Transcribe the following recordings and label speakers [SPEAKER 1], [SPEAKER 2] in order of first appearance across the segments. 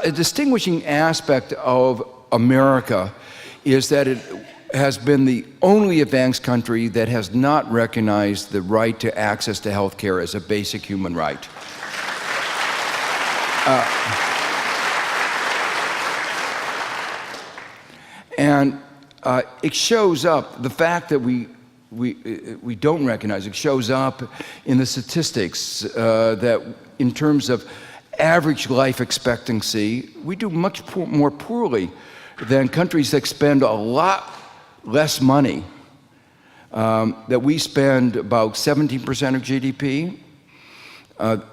[SPEAKER 1] a distinguishing aspect of America is that it has been the only advanced country that has not recognized the right to access to health care as a basic human right. And it shows up, the fact that we don't recognize it shows up in the statistics that in terms of average life expectancy, we do much more poorly than countries that spend a lot less money. That we spend about 17% of GDP.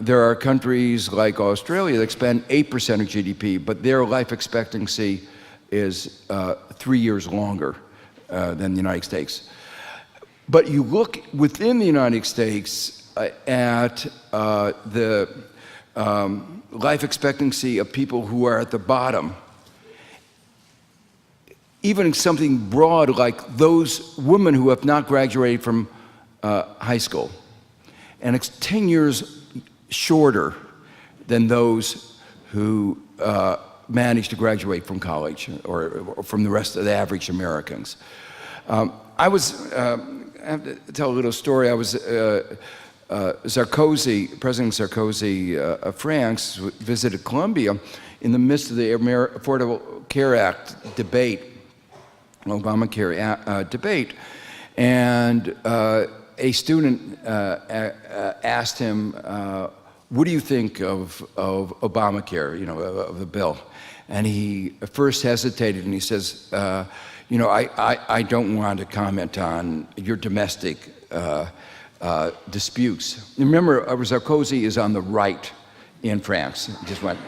[SPEAKER 1] There are countries like Australia that spend 8% of GDP, but their life expectancy is 3 years longer than the United States. But you look within the United States at the life expectancy of people who are at the bottom. Even something broad like those women who have not graduated from high school. And it's 10 years shorter than those who managed to graduate from college or from the rest of the average Americans. I have to tell a little story. I was Sarkozy, President Sarkozy of France, visited Colombia in the midst of the Affordable Care Act debate, Obamacare debate, and a student asked him, "What do you think of Obamacare? You know, of the bill?" And he first hesitated, and he says, "You know, I don't want to comment on your domestic disputes." Remember, Sarkozy is on the right in France. Just went.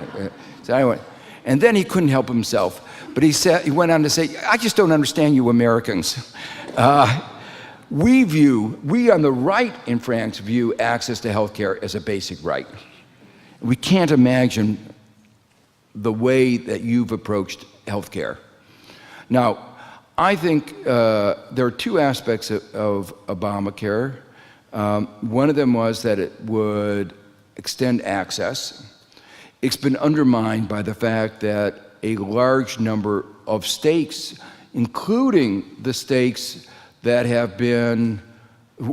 [SPEAKER 1] So anyway, and then he couldn't help himself. But he went on to say, "I just don't understand you Americans. We on the right in France view access to health care as a basic right. We can't imagine the way that you've approached health care." Now, I think there are two aspects of Obamacare. One of them was that it would extend access. It's been undermined by the fact that a large number of states, including the states that have been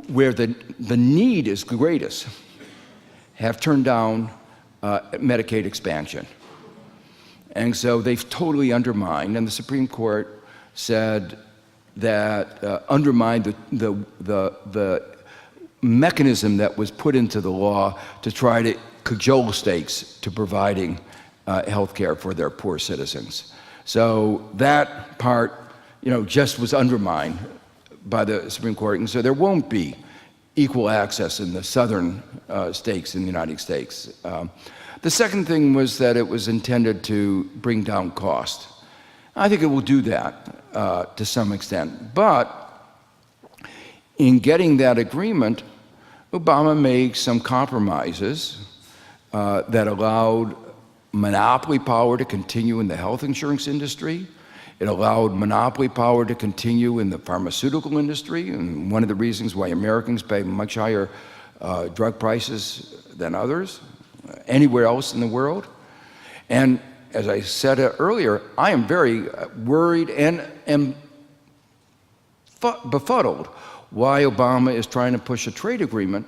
[SPEAKER 1] where the need is greatest, have turned down Medicaid expansion. And so they've totally undermined, and the Supreme Court said that undermined the mechanism that was put into the law to try to cajole states to providing health care for their poor citizens. So that part, you know, just was undermined by the Supreme Court, and so there won't be equal access in the southern states in the United States. The second thing was that it was intended to bring down cost. I think it will do that to some extent, but in getting that agreement, Obama made some compromises that allowed monopoly power to continue in the health insurance industry. It allowed monopoly power to continue in the pharmaceutical industry, and one of the reasons why Americans pay much higher drug prices than others, anywhere else in the world. And as I said earlier, I am very worried and am befuddled why Obama is trying to push a trade agreement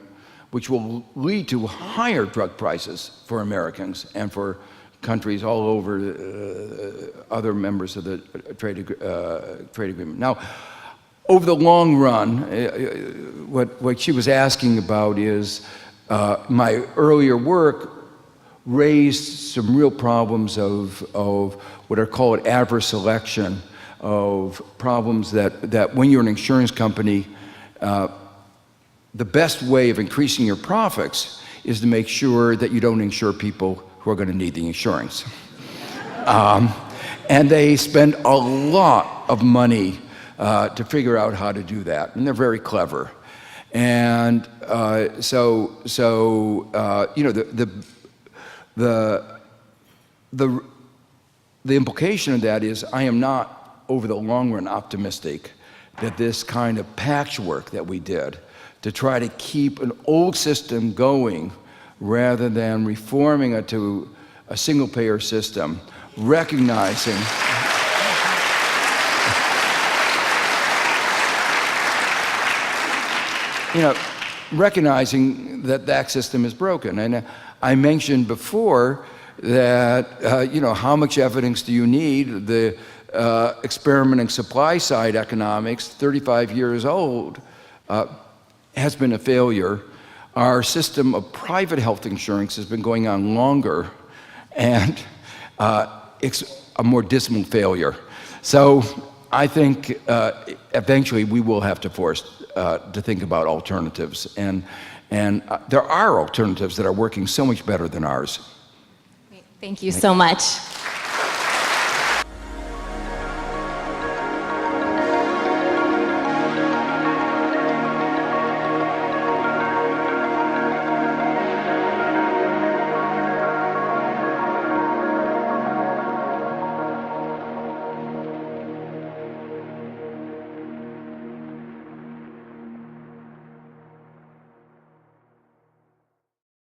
[SPEAKER 1] which will lead to higher drug prices for Americans and for countries all over other members of the trade agreement. Now, over the long run, what she was asking about is my earlier work raised some real problems of what are called adverse selection, of problems that when you're an insurance company, the best way of increasing your profits is to make sure that you don't insure people who are going to need the insurance. And they spend a lot of money to figure out how to do that, and they're very clever. And so you know, the implication of that is I am not, over the long run, optimistic that this kind of patchwork that we did to try to keep an old system going rather than reforming it to a single-payer system, recognizing recognizing that that system is broken. And I mentioned before that, how much evidence do you need? The experimenting supply-side economics, 35 years old, has been a failure. Our system of private health insurance has been going on longer, and it's a more dismal failure. So I think eventually we will have to to think about alternatives, and there are alternatives that are working so much better than ours.
[SPEAKER 2] Thank you so much.